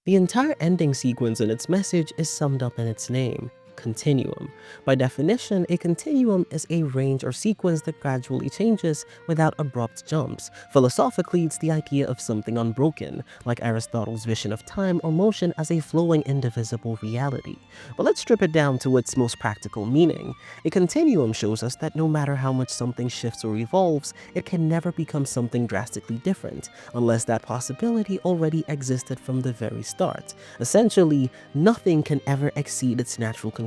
The entire ending sequence and its message is summed up in its name: continuum. By definition, a continuum is a range or sequence that gradually changes without abrupt jumps. Philosophically, it's the idea of something unbroken, like Aristotle's vision of time or motion as a flowing indivisible reality. But let's strip it down to its most practical meaning. A continuum shows us that no matter how much something shifts or evolves, it can never become something drastically different, unless that possibility already existed from the very start. Essentially, nothing can ever exceed its natural conclusion.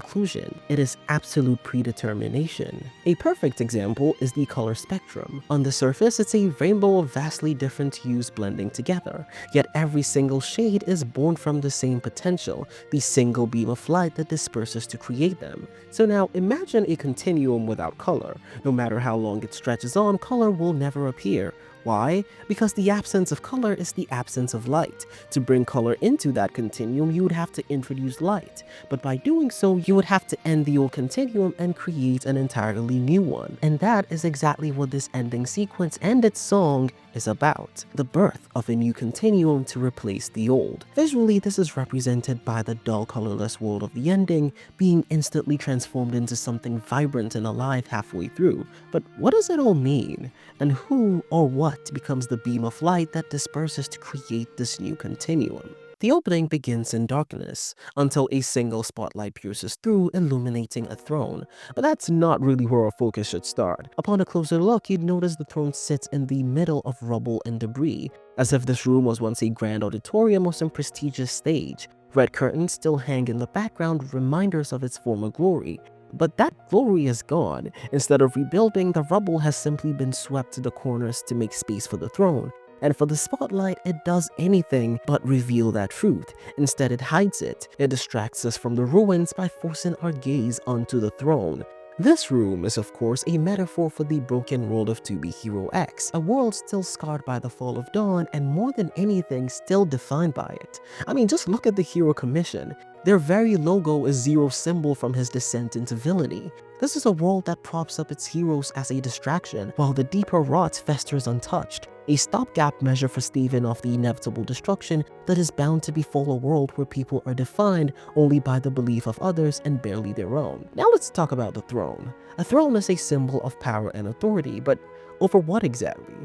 It is absolute predetermination. A perfect example is the color spectrum. On the surface, it's a rainbow of vastly different hues blending together, yet every single shade is born from the same potential, the single beam of light that disperses to create them. So now imagine a continuum without color. No matter how long it stretches on, color will never appear. Why? Because the absence of color is the absence of light. To bring color into that continuum, you would have to introduce light. But by doing so, you would have to end the old continuum and create an entirely new one. And that is exactly what this ending sequence and its song is about: the birth of a new continuum to replace the old. Visually, this is represented by the dull, colorless world of the ending being instantly transformed into something vibrant and alive halfway through. But what does it all mean? And who or what becomes the beam of light that disperses to create this new continuum? The opening begins in darkness, until a single spotlight pierces through, illuminating a throne. But that's not really where our focus should start. Upon a closer look, you'd notice the throne sits in the middle of rubble and debris, as if this room was once a grand auditorium or some prestigious stage. Red curtains still hang in the background, reminders of its former glory. But that glory is gone. Instead of rebuilding, the rubble has simply been swept to the corners to make space for the throne. And for the spotlight, it does anything but reveal that truth. Instead, it hides it. It distracts us from the ruins by forcing our gaze onto the throne. This room is of course a metaphor for the broken world of 2B Hero X, a world still scarred by the fall of Dawn and more than anything still defined by it. I mean, just look at the Hero Commission. Their very logo is Zero's symbol from his descent into villainy. This is a world that props up its heroes as a distraction, while the deeper rot festers untouched, a stopgap measure for staving off the inevitable destruction that is bound to befall a world where people are defined only by the belief of others and barely their own. Now let's talk about the throne. A throne is a symbol of power and authority, but over what exactly?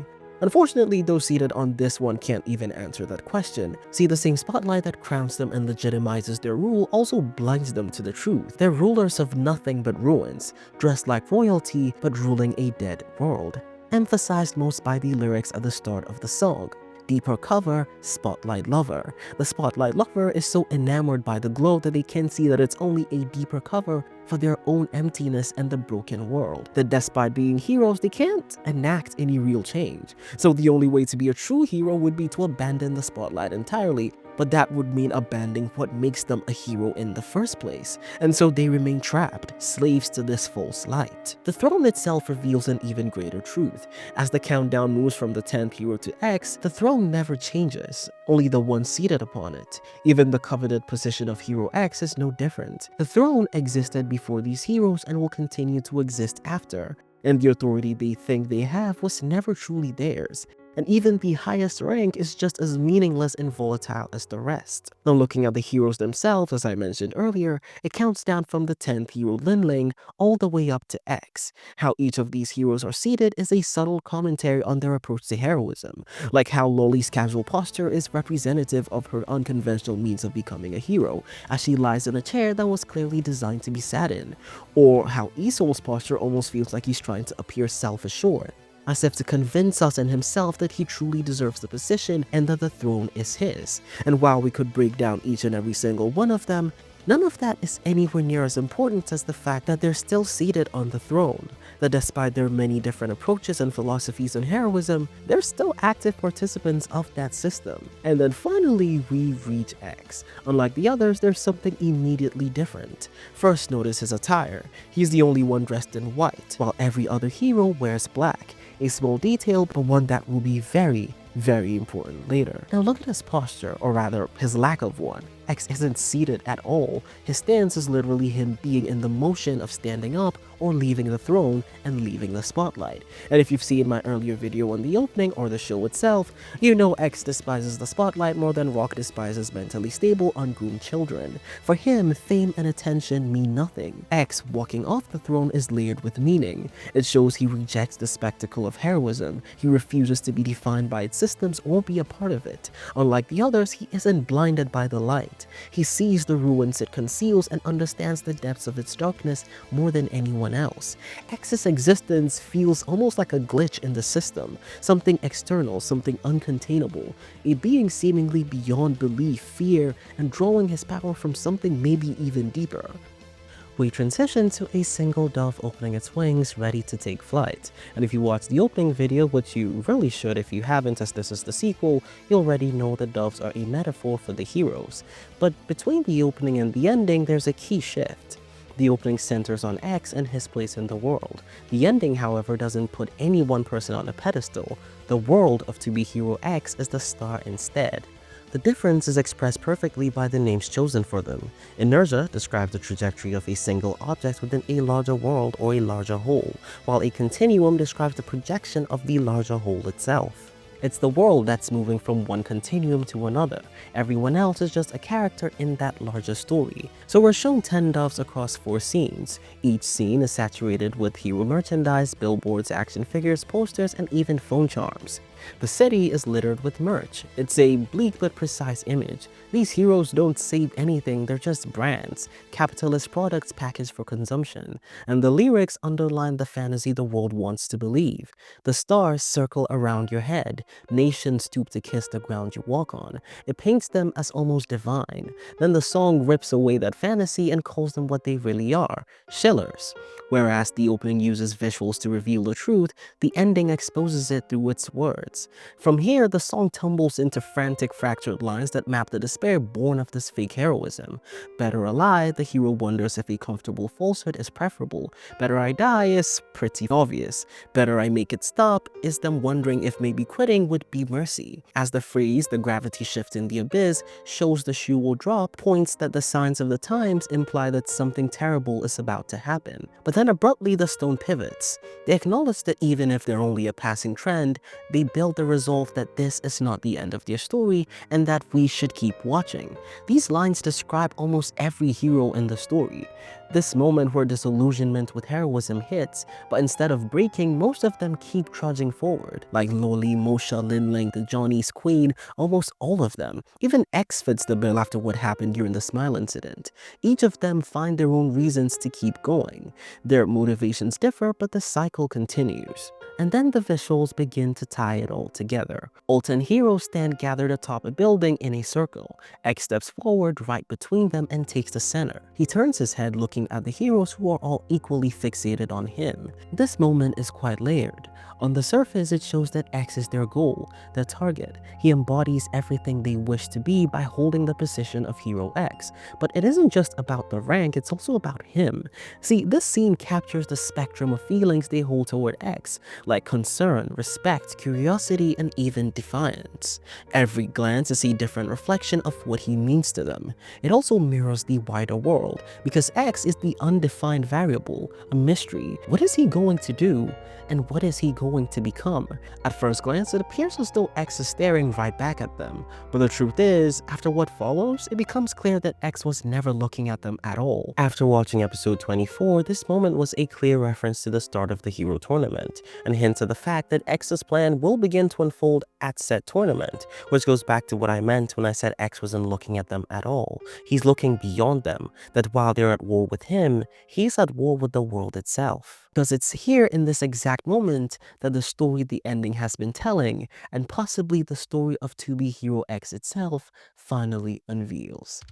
Unfortunately, those seated on this one can't even answer that question. See, the same spotlight that crowns them and legitimizes their rule also blinds them to the truth. They're rulers of nothing but ruins, dressed like royalty but ruling a dead world. Emphasized most by the lyrics at the start of the song. Deeper cover, spotlight lover. The spotlight lover is so enamored by the glow that they can see that it's only a deeper cover for their own emptiness and the broken world. That despite being heroes, they can't enact any real change. So the only way to be a true hero would be to abandon the spotlight entirely, but that would mean abandoning what makes them a hero in the first place. And so they remain trapped, slaves to this false light. The throne itself reveals an even greater truth. As the countdown moves from the 10th hero to X, the throne never changes, only the one seated upon it. Even the coveted position of Hero X is no different. The throne existed before these heroes and will continue to exist after, and the authority they think they have was never truly theirs. And even the highest rank is just as meaningless and volatile as the rest. Now looking at the heroes themselves, as I mentioned earlier, it counts down from the 10th hero Linling all the way up to X. How each of these heroes are seated is a subtle commentary on their approach to heroism, like how Loli's casual posture is representative of her unconventional means of becoming a hero, as she lies in a chair that was clearly designed to be sat in, or how Isol's posture almost feels like he's trying to appear self-assured, as if to convince us and himself that he truly deserves the position and that the throne is his. And while we could break down each and every single one of them, none of that is anywhere near as important as the fact that they're still seated on the throne, that despite their many different approaches and philosophies on heroism, they're still active participants of that system. And then finally, we reach X. Unlike the others, there's something immediately different. First, notice his attire. He's the only one dressed in white, while every other hero wears black. A small detail, but one that will be very, very important later. Now look at his posture, or rather, his lack of one. X isn't seated at all. His stance is literally him being in the motion of standing up or leaving the throne and leaving the spotlight. And if you've seen my earlier video on the opening or the show itself, you know X despises the spotlight more than Rock despises mentally stable, ungroomed children. For him, fame and attention mean nothing. X walking off the throne is layered with meaning. It shows he rejects the spectacle of heroism. He refuses to be defined by its systems or be a part of it. Unlike the others, he isn't blinded by the light. He sees the ruins it conceals and understands the depths of its darkness more than anyone else. X's existence feels almost like a glitch in the system, something external, something uncontainable, a being seemingly beyond belief, fear, and drawing his power from something maybe even deeper. We transition to a single dove opening its wings, ready to take flight. And if you watch the opening video, which you really should if you haven't, as this is the sequel, you already know that doves are a metaphor for the heroes. But between the opening and the ending, there's a key shift. The opening centers on X and his place in the world. The ending, however, doesn't put any one person on a pedestal. The world of to-be hero X is the star instead. The difference is expressed perfectly by the names chosen for them. Inertia describes the trajectory of a single object within a larger world or a larger whole, while a continuum describes the projection of the larger whole itself. It's the world that's moving from one continuum to another. Everyone else is just a character in that larger story. So we're shown 10 doves across 4 scenes. Each scene is saturated with hero merchandise, billboards, action figures, posters, and even phone charms. The city is littered with merch. It's a bleak but precise image. These heroes don't save anything, they're just brands, capitalist products packaged for consumption. And the lyrics underline the fantasy the world wants to believe. The stars circle around your head. Nations stoop to kiss the ground you walk on. It paints them as almost divine. Then the song rips away that fantasy and calls them what they really are, shillers. Whereas the opening uses visuals to reveal the truth, the ending exposes it through its words. From here, the song tumbles into frantic, fractured lines that map the despair born of this fake heroism. Better alive, the hero wonders if a comfortable falsehood is preferable. Better I die is pretty obvious. Better I make it stop is them wondering if maybe quitting would be mercy. As the phrase, the gravity shift in the abyss, shows the shoe will drop, points that the signs of the times imply that something terrible is about to happen. But then abruptly the stone pivots. They acknowledge that even if they're only a passing trend, they build the resolve that this is not the end of their story and that we should keep watching. These lines describe almost every hero in the story. This moment where disillusionment with heroism hits, but instead of breaking, most of them keep trudging forward. Like Loli, Mosha, Linling, the Johnny's Queen, almost all of them. Even X fits the bill after what happened during the Smile incident. Each of them find their own reasons to keep going. Their motivations differ, but the cycle continues. And then the visuals begin to tie it all together. Ulta and Hero stand gathered atop a building in a circle. X steps forward right between them and takes the center. He turns his head looking at the heroes who are all equally fixated on him. This moment is quite layered. On the surface, it shows that X is their goal, their target. He embodies everything they wish to be by holding the position of Hero X. But it isn't just about the rank, it's also about him. See, this scene captures the spectrum of feelings they hold toward X, like concern, respect, curiosity, and even defiance. Every glance is a different reflection of what he means to them. It also mirrors the wider world, because X is the undefined variable, a mystery. What is he going to do? And what is he going to become? At first glance, it appears as though X is staring right back at them. But the truth is, after what follows, it becomes clear that X was never looking at them at all. After watching episode 24, this moment was a clear reference to the start of the Hero Tournament, and hints at the fact that X's plan will begin to unfold at said tournament, which goes back to what I meant when I said X wasn't looking at them at all. He's looking beyond them, that while they're at war with him, he's at war with the world itself. Because it's here in this exact moment that the story the ending has been telling, and possibly the story of to-be Hero X itself, finally unveils.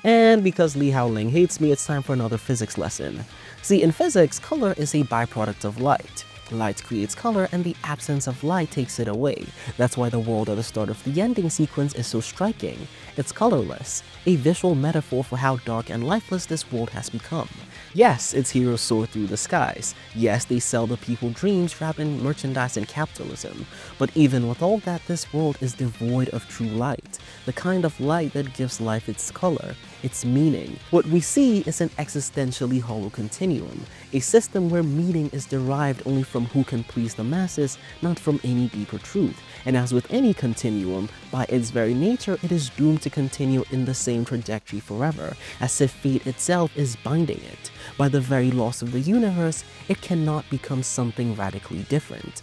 And because Li Haoling hates me, it's time for another physics lesson. See, in physics, color is a byproduct of light. Light creates color and the absence of light takes it away. That's why the world at the start of the ending sequence is so striking. It's colorless, a visual metaphor for how dark and lifeless this world has become. Yes, its heroes soar through the skies. Yes, they sell the people dreams wrapped in merchandise and capitalism. But even with all that, this world is devoid of true light, the kind of light that gives life its color, its meaning. What we see is an existentially hollow continuum, a system where meaning is derived only from who can please the masses, not from any deeper truth. And as with any continuum, by its very nature, it is doomed to continue in the same trajectory forever, as if fate itself is binding it. By the very laws of the universe, it cannot become something radically different,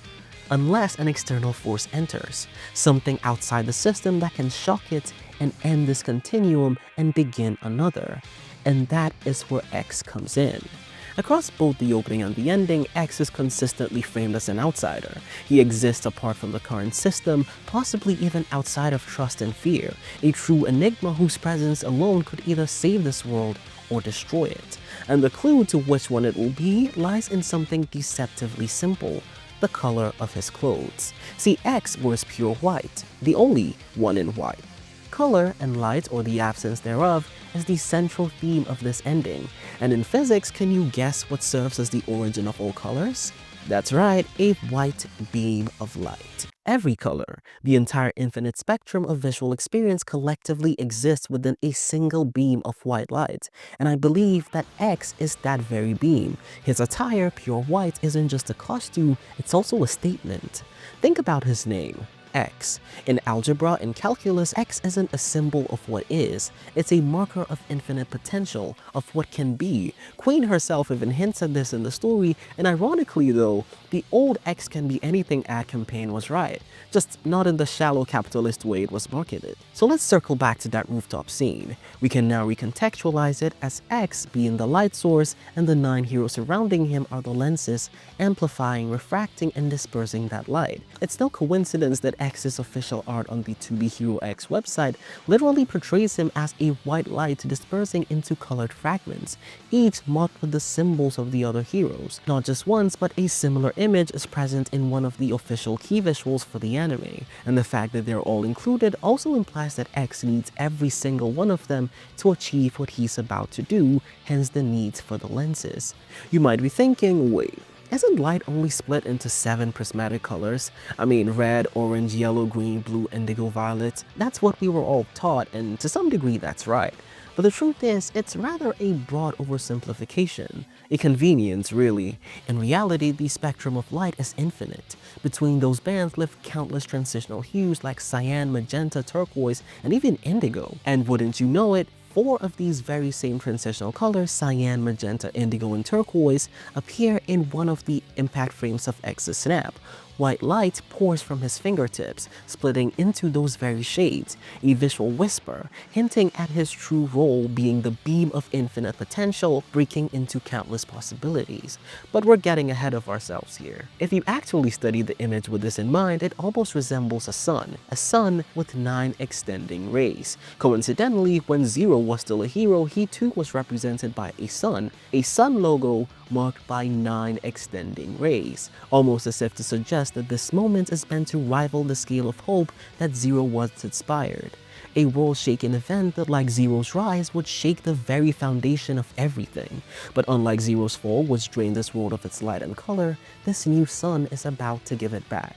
unless an external force enters, something outside the system that can shock it and end this continuum and begin another. And that is where X comes in. Across both the opening and the ending, X is consistently framed as an outsider. He exists apart from the current system, possibly even outside of trust and fear, a true enigma whose presence alone could either save this world or destroy it. And the clue to which one it will be lies in something deceptively simple: the color of his clothes. See, X wears pure white, the only one in white. Color and light, or the absence thereof, is the central theme of this ending. And in physics, can you guess what serves as the origin of all colors? That's right, a white beam of light. Every color, the entire infinite spectrum of visual experience, collectively exists within a single beam of white light, and I believe that X is that very beam. His attire, pure white, isn't just a costume, it's also a statement. Think about his name, X. In algebra and calculus, X isn't a symbol of what is, it's a marker of infinite potential, of what can be. Queen herself even hints at this in the story, and ironically though, the old X can be anything ad campaign was right, just not in the shallow capitalist way it was marketed. So let's circle back to that rooftop scene. We can now recontextualize it as X being the light source and the 9 heroes surrounding him are the lenses, amplifying, refracting, and dispersing that light. It's no coincidence that X's official art on the To Be Hero X website literally portrays him as a white light dispersing into colored fragments, each marked with the symbols of the other heroes. Not just once, but a similar image is present in one of the official key visuals for the anime, and the fact that they're all included also implies that X needs every single one of them to achieve what he's about to do, hence the need for the lenses. You might be thinking, wait, isn't light only split into 7 prismatic colors? I mean, red, orange, yellow, green, blue, indigo, violet. That's what we were all taught, and to some degree that's right. But the truth is, it's rather a broad oversimplification, a convenience really. In reality, the spectrum of light is infinite. Between those bands live countless transitional hues like cyan, magenta, turquoise, and even indigo. And wouldn't you know it, 4 of these very same transitional colors, cyan, magenta, indigo, and turquoise, appear in one of the impact frames of X's snap. White light pours from his fingertips, splitting into those very shades, a visual whisper, hinting at his true role being the beam of infinite potential, breaking into countless possibilities. But we're getting ahead of ourselves here. If you actually study the image with this in mind, it almost resembles a sun with 9 extending rays. Coincidentally, when Zero was still a hero, he too was represented by a sun logo marked by 9 extending rays, almost as if to suggest that this moment is meant to rival the scale of hope that Zero once inspired. A world-shaking event that, like Zero's rise, would shake the very foundation of everything. But unlike Zero's fall, which drained this world of its light and color, this new sun is about to give it back.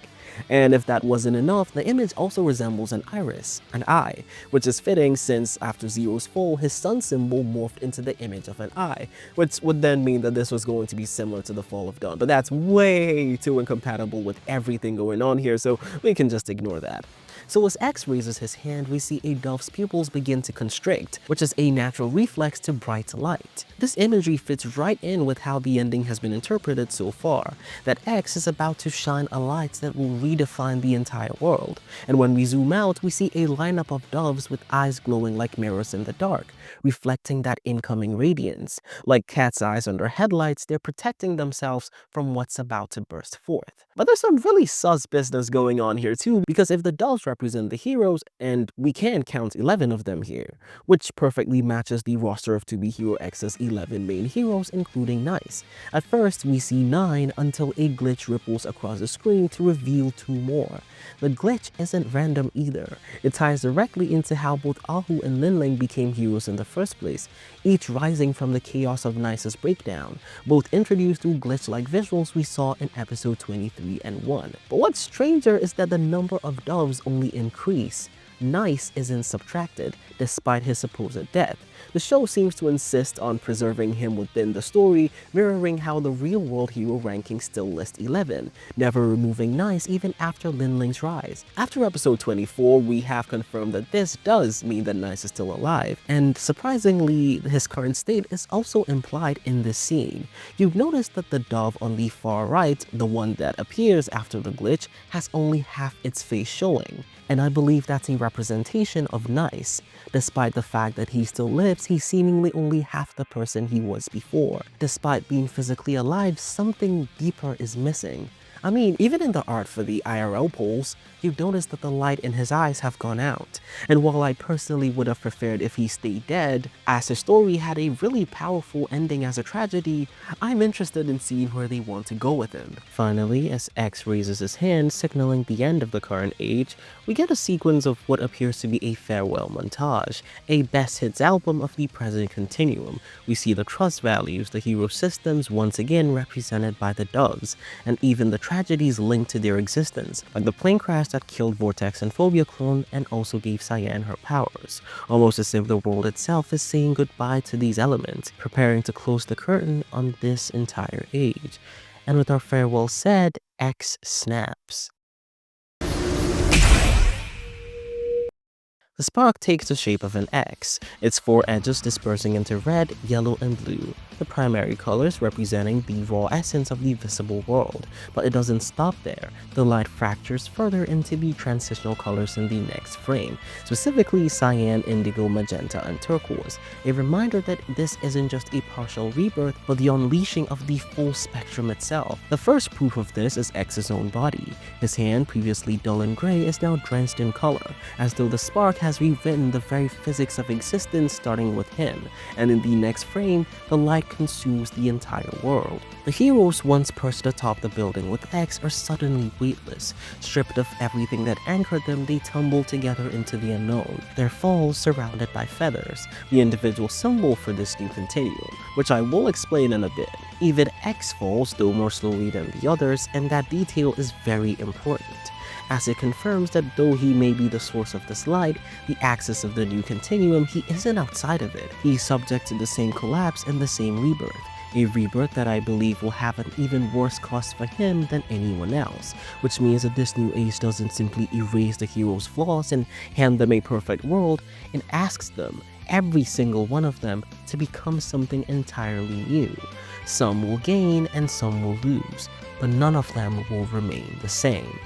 And if that wasn't enough, the image also resembles an iris, an eye, which is fitting since after Zero's fall, his sun symbol morphed into the image of an eye, which would then mean that this was going to be similar to the fall of Dawn. But that's way too incompatible with everything going on here, so we can just ignore that. So as X raises his hand, we see a dove's pupils begin to constrict, which is a natural reflex to bright light. This imagery fits right in with how the ending has been interpreted so far, that X is about to shine a light that will redefine the entire world. And when we zoom out, we see a lineup of doves with eyes glowing like mirrors in the dark, reflecting that incoming radiance. Like cat's eyes under headlights, they're protecting themselves from what's about to burst forth. But there's some really sus business going on here too, because if the doves represent the heroes, and we can count 11 of them here, which perfectly matches the roster of To Be Hero X's 11 main heroes, including Nice. At first, we see 9 until a glitch ripples across the screen to reveal 2 more. The glitch isn't random either. It ties directly into how both Ahu and Linling became heroes in the first place, each rising from the chaos of Nice's breakdown, both introduced through glitch-like visuals we saw in episode 23 and 1. But what's stranger is that the number of doves only increase. Nice isn't subtracted, despite his supposed death. The show seems to insist on preserving him within the story, mirroring how the real-world hero rankings still list 11, never removing Nice even after Linling's rise. After episode 24, we have confirmed that this does mean that Nice is still alive, and surprisingly, his current state is also implied in this scene. You've noticed that the dove on the far right, the one that appears after the glitch, has only half its face showing, and I believe that's a representation of Nice. Despite the fact that he still lives, he's seemingly only half the person he was before. Despite being physically alive, something deeper is missing. I mean, even in the art for the IRL polls, you've noticed that the light in his eyes have gone out. And while I personally would have preferred if he stayed dead, as his story had a really powerful ending as a tragedy, I'm interested in seeing where they want to go with him. Finally, as X raises his hand, signaling the end of the current age, we get a sequence of what appears to be a farewell montage, a best hits album of the present continuum. We see the trust values, the hero systems once again represented by the doves, and even the tragedies linked to their existence, like the plane crash that killed Vortex and Phobia Clone and also gave Cyan her powers, almost as if the world itself is saying goodbye to these elements, preparing to close the curtain on this entire age. And with our farewell said, X snaps. The spark takes the shape of an X, its 4 edges dispersing into red, yellow, and blue, the primary colors representing the raw essence of the visible world. But it doesn't stop there. The light fractures further into the transitional colors in the next frame, specifically cyan, indigo, magenta, and turquoise, a reminder that this isn't just a partial rebirth, but the unleashing of the full spectrum itself. The first proof of this is X's own body. His hand, previously dull and gray, is now drenched in color, as though the spark has rewritten the very physics of existence starting with him, and in the next frame, the light consumes the entire world. The heroes once perched atop the building with X are suddenly weightless. Stripped of everything that anchored them, they tumble together into the unknown, their falls surrounded by feathers, the individual symbol for this new continuum, which I will explain in a bit. Even X falls, though more slowly than the others, and that detail is very important, as it confirms that though he may be the source of this light, the axis of the new continuum, he isn't outside of it. He's subject to the same collapse and the same rebirth. A rebirth that I believe will have an even worse cost for him than anyone else, which means that this new age doesn't simply erase the hero's flaws and hand them a perfect world, it asks them, every single one of them, to become something entirely new. Some will gain and some will lose, but none of them will remain the same.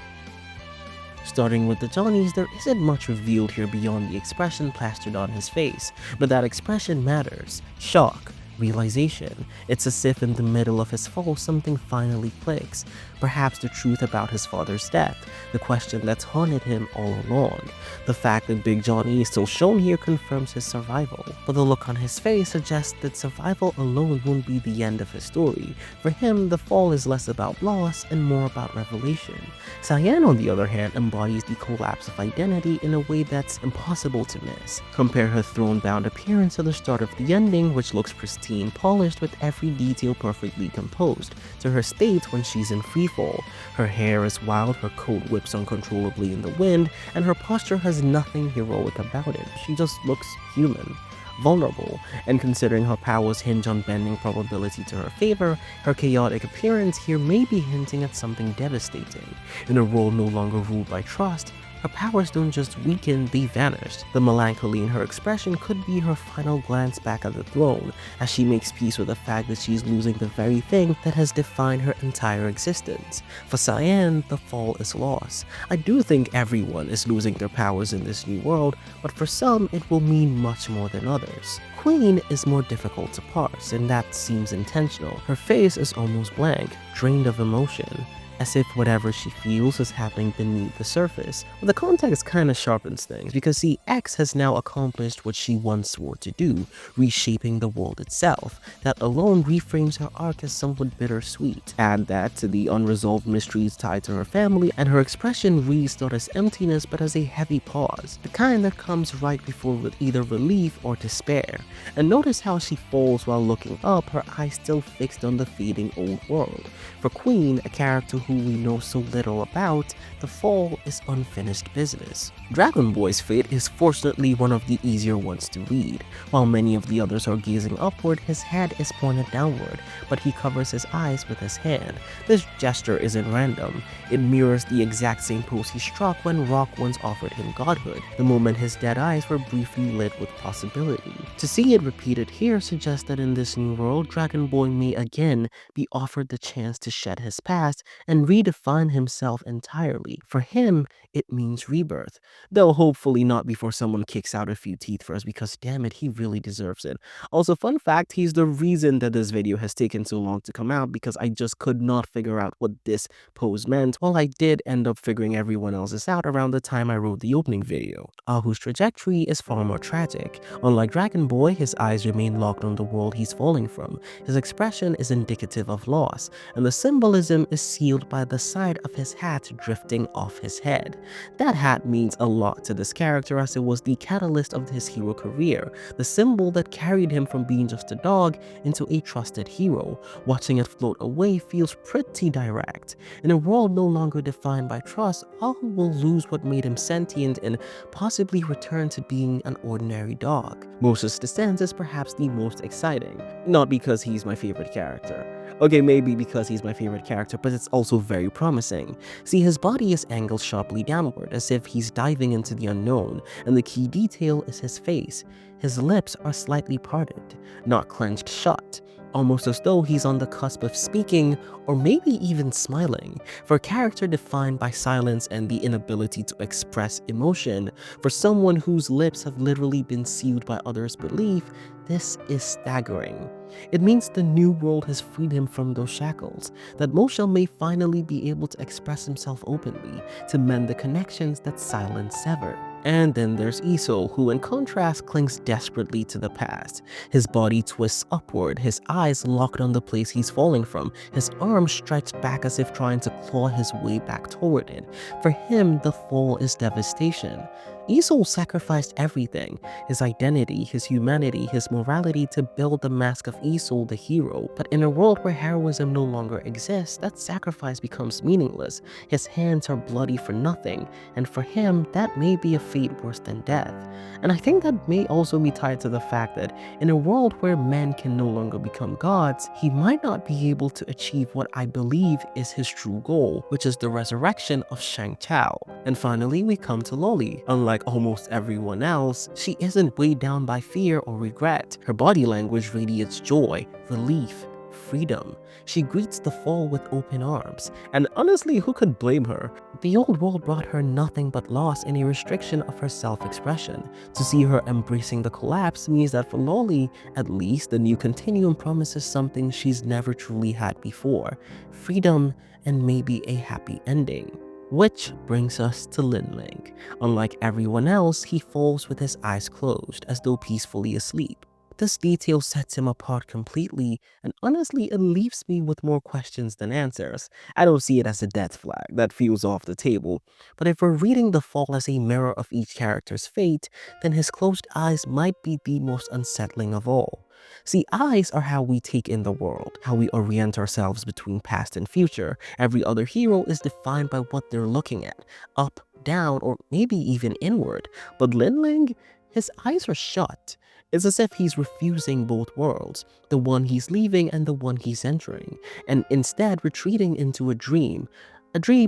Starting with the Johnnies, there isn't much revealed here beyond the expression plastered on his face, but that expression matters. Shock. Realization. It's as if in the middle of his fall something finally clicks. Perhaps the truth about his father's death, the question that's haunted him all along. The fact that Big Johnny is still shown here confirms his survival, but the look on his face suggests that survival alone won't be the end of his story. For him, the fall is less about loss and more about revelation. Cyan, on the other hand, embodies the collapse of identity in a way that's impossible to miss. Compare her throne-bound appearance at the start of the ending, which looks pristine, polished with every detail perfectly composed, to her state when she's in freefall. Her hair is wild, her coat whips uncontrollably in the wind, and her posture has nothing heroic about it. She just looks human, vulnerable, and considering her powers hinge on bending probability to her favor, her chaotic appearance here may be hinting at something devastating. In a world no longer ruled by trust, her powers don't just weaken, they vanished. The melancholy in her expression could be her final glance back at the throne, as she makes peace with the fact that she's losing the very thing that has defined her entire existence. For Cyan, the fall is loss. I do think everyone is losing their powers in this new world, but for some it will mean much more than others. Queen is more difficult to parse, and that seems intentional. Her face is almost blank, drained of emotion. as if whatever she feels is happening beneath the surface. But the context kinda sharpens things, because see, X has now accomplished what she once swore to do, reshaping the world itself. That alone reframes her arc as somewhat bittersweet. Add that to the unresolved mysteries tied to her family, and her expression reads not as emptiness but as a heavy pause, the kind that comes right before with either relief or despair. And notice how she falls while looking up, her eyes still fixed on the fading old world. For Queen, a character who we know so little about, the fall is unfinished business. Dragon Boy's fate is fortunately one of the easier ones to read. While many of the others are gazing upward, his head is pointed downward, but he covers his eyes with his hand. This gesture isn't random. It mirrors the exact same pose he struck when Rock once offered him godhood, the moment his dead eyes were briefly lit with possibility. To see it repeated here suggests that in this new world, Dragon Boy may again be offered the chance to shed his past and redefine himself entirely. For him, it means rebirth, though hopefully not before someone kicks out a few teeth first, because damn it, he really deserves it. Also, fun fact, he's the reason that this video has taken so long to come out, because I just could not figure out what this pose meant, while I did end up figuring everyone else's out around the time I wrote the opening video. Ahu's trajectory is far more tragic. Unlike Dragon Boy, his eyes remain locked on the world he's falling from. His expression is indicative of loss, and the symbolism is sealed by the side of his hat drifting off his head. That hat means a lot to this character, as it was the catalyst of his hero career, the symbol that carried him from being just a dog into a trusted hero. Watching it float away feels pretty direct. In a world no longer defined by trust, Ahu will lose what made him sentient and possibly return to being an ordinary dog. Moses' descent is perhaps the most exciting, not because he's my favorite character. Okay, maybe because he's my favorite character, but it's also very promising. See, his body is angled sharply downward, as if he's diving into the unknown, and the key detail is his face. His lips are slightly parted, not clenched shut, almost as though he's on the cusp of speaking or maybe even smiling. For a character defined by silence and the inability to express emotion, for someone whose lips have literally been sealed by others' belief, this is staggering. It means the new world has freed him from those shackles, that Moshe may finally be able to express himself openly, to mend the connections that silence severed. And then there's Iso, who in contrast clings desperately to the past. His body twists upward, his eyes locked on the place he's falling from, his arms stretched back as if trying to claw his way back toward it. For him, the fall is devastation. Iso sacrificed everything, his identity, his humanity, his morality, to build the mask of Iso, the hero. But in a world where heroism no longer exists, that sacrifice becomes meaningless. His hands are bloody for nothing, and for him, that may be a fate worse than death. And I think that may also be tied to the fact that in a world where men can no longer become gods, he might not be able to achieve what I believe is his true goal, which is the resurrection of Shang Chao. And finally, we come to Loli. Unlike almost everyone else, she isn't weighed down by fear or regret. Her body language radiates joy, relief, freedom. She greets the fall with open arms, and honestly, who could blame her? The old world brought her nothing but loss and a restriction of her self-expression. To see her embracing the collapse means that for Loli, at least, the new Continuum promises something she's never truly had before: freedom and maybe a happy ending. Which brings us to Lin Ling. Unlike everyone else, he falls with his eyes closed, as though peacefully asleep. This detail sets him apart completely, and honestly, it leaves me with more questions than answers. I don't see it as a death flag that feels off the table, but if we're reading the fall as a mirror of each character's fate, then his closed eyes might be the most unsettling of all. See, eyes are how we take in the world, how we orient ourselves between past and future. Every other hero is defined by what they're looking at, up, down, or maybe even inward. But Lin Ling, his eyes are shut. It's as if he's refusing both worlds, the one he's leaving and the one he's entering, and instead retreating into a dream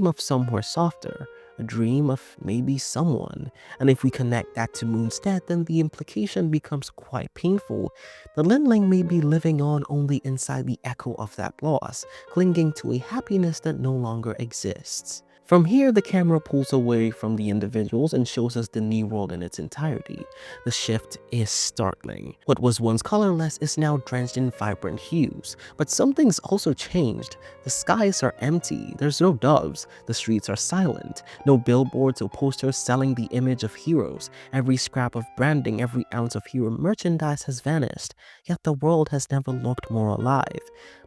of somewhere softer, a dream of maybe someone. And if we connect that to Moon's death, then the implication becomes quite painful. The Lin Ling may be living on only inside the echo of that loss, clinging to a happiness that no longer exists. From here, the camera pulls away from the individuals and shows us the new world in its entirety. The shift is startling. What was once colorless is now drenched in vibrant hues. But something's also changed. The skies are empty, there's no doves, the streets are silent, no billboards or posters selling the image of heroes. Every scrap of branding, every ounce of hero merchandise has vanished, yet the world has never looked more alive.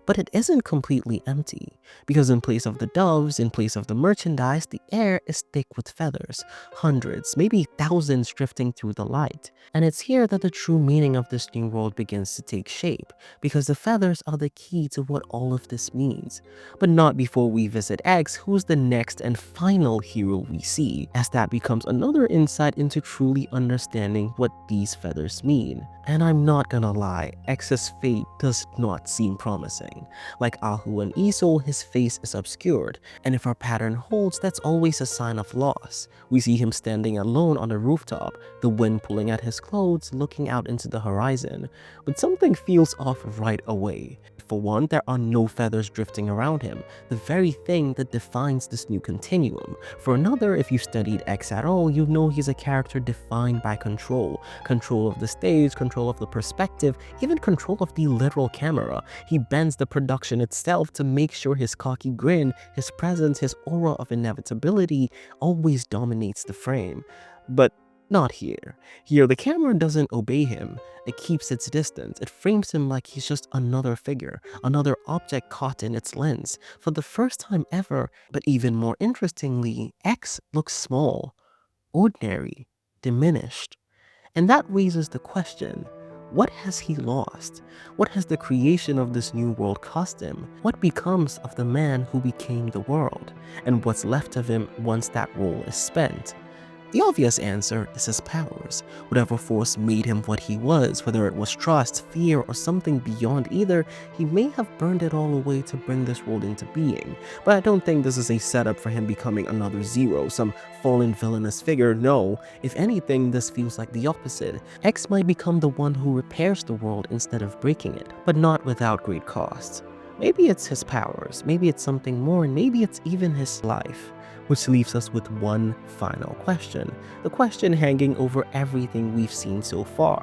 But it isn't completely empty, because in place of the doves, in place of the merchandise, the air is thick with feathers, hundreds, maybe thousands drifting through the light. And it's here that the true meaning of this new world begins to take shape, because the feathers are the key to what all of this means. But not before we visit X, who's the next and final hero we see, as that becomes another insight into truly understanding what these feathers mean. And I'm not gonna lie, X's fate does not seem promising. Like Ahu and Esau, his face is obscured, and if our pattern holds, that's always a sign of loss. We see him standing alone on a rooftop, the wind pulling at his clothes, looking out into the horizon. But something feels off right away. For one, there are no feathers drifting around him, the very thing that defines this new continuum. For another, if you studied X at all, you know he's a character defined by control. Control of the stage, control of the perspective, even control of the literal camera. He bends the production itself to make sure his cocky grin, his presence, his aura of inevitability always dominates the frame. But not here. Here, the camera doesn't obey him. It keeps its distance. It frames him like he's just another figure, another object caught in its lens. For the first time ever, but even more interestingly, X looks small, ordinary, diminished. And that raises the question, what has he lost? What has the creation of this new world cost him? What becomes of the man who became the world? And what's left of him once that role is spent? The obvious answer is his powers. Whatever force made him what he was, whether it was trust, fear, or something beyond either, he may have burned it all away to bring this world into being. But I don't think this is a setup for him becoming another Zero, some fallen villainous figure. No, if anything, this feels like the opposite. X might become the one who repairs the world instead of breaking it, but not without great cost. Maybe it's his powers, maybe it's something more, and maybe it's even his life. Which leaves us with one final question, the question hanging over everything we've seen so far.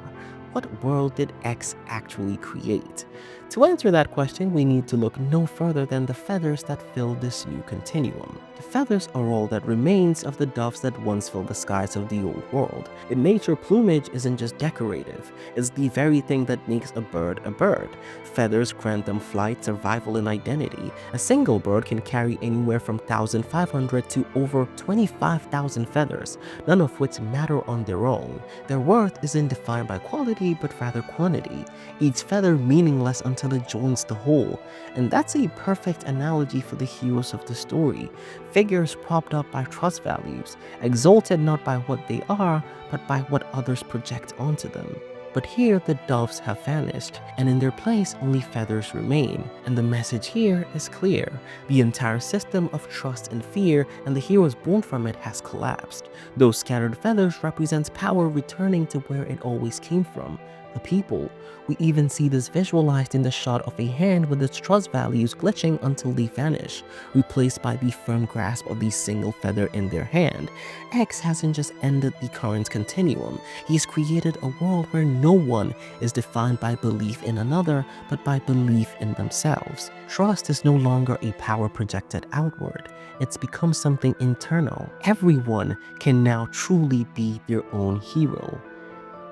What world did X actually create? To answer that question, we need to look no further than the feathers that fill this new continuum. The feathers are all that remains of the doves that once filled the skies of the old world. In nature, plumage isn't just decorative, it's the very thing that makes a bird a bird. Feathers grant them flight, survival, and identity. A single bird can carry anywhere from 1,500 to over 25,000 feathers, none of which matter on their own. Their worth isn't defined by quality, but rather quantity, each feather meaningless until it joins the whole. And that's a perfect analogy for the heroes of the story. Figures propped up by trust values, exalted not by what they are, but by what others project onto them. But here the doves have vanished, and in their place only feathers remain. And the message here is clear. The entire system of trust and fear and the heroes born from it has collapsed. Those scattered feathers represent power returning to where it always came from, the people. We even see this visualized in the shot of a hand with its trust values glitching until they vanish, replaced by the firm grasp of the single feather in their hand. X hasn't just ended the current continuum, he's created a world where no one is defined by belief in another, but by belief in themselves. Trust is no longer a power projected outward, it's become something internal. Everyone can now truly be their own hero.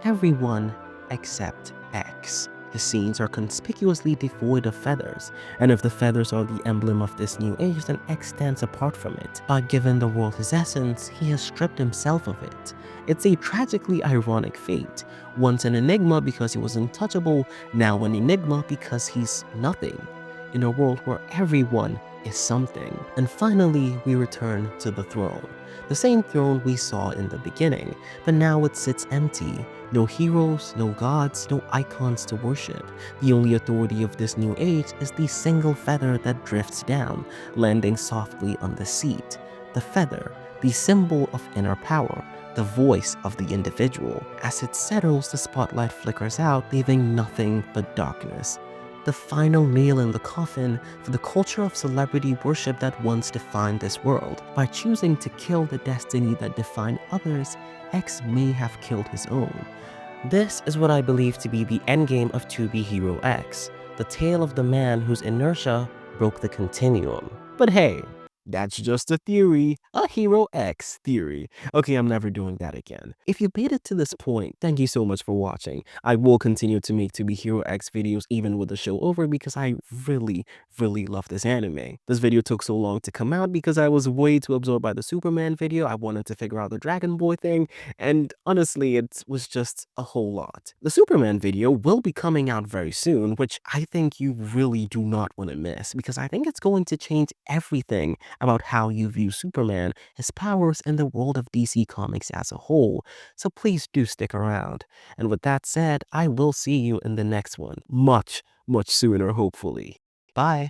Everyone except X. The scenes are conspicuously devoid of feathers, and if the feathers are the emblem of this new age, then X stands apart from it. By giving the world his essence, he has stripped himself of it. It's a tragically ironic fate. Once an enigma because he was untouchable, now an enigma because he's nothing. In a world where everyone is something. And finally, we return to the throne. The same throne we saw in the beginning, but now it sits empty. No heroes, no gods, no icons to worship. The only authority of this new age is the single feather that drifts down, landing softly on the seat. The feather, the symbol of inner power, the voice of the individual. As it settles, the spotlight flickers out, leaving nothing but darkness. the final nail in the coffin for the culture of celebrity worship that once defined this world. By choosing to kill the destiny that defined others, X may have killed his own. This is what I believe to be the endgame of To Be Hero X, the tale of the man whose inertia broke the continuum. But hey, that's just a theory, a Hero X theory. Okay, I'm never doing that again. If you made it to this point, thank you so much for watching. I will continue to make To Be Hero X videos even with the show over because I really love this anime. This video took so long to come out because I was way too absorbed by the Superman video. I wanted to figure out the Dragon Boy thing, and honestly, it was just a whole lot. The Superman video will be coming out very soon, which I think you really do not want to miss because I think it's going to change everything about how you view Superman, his powers, and the world of DC Comics as a whole. So please do stick around. And with that said, I will see you in the next one. Much sooner, hopefully. Bye.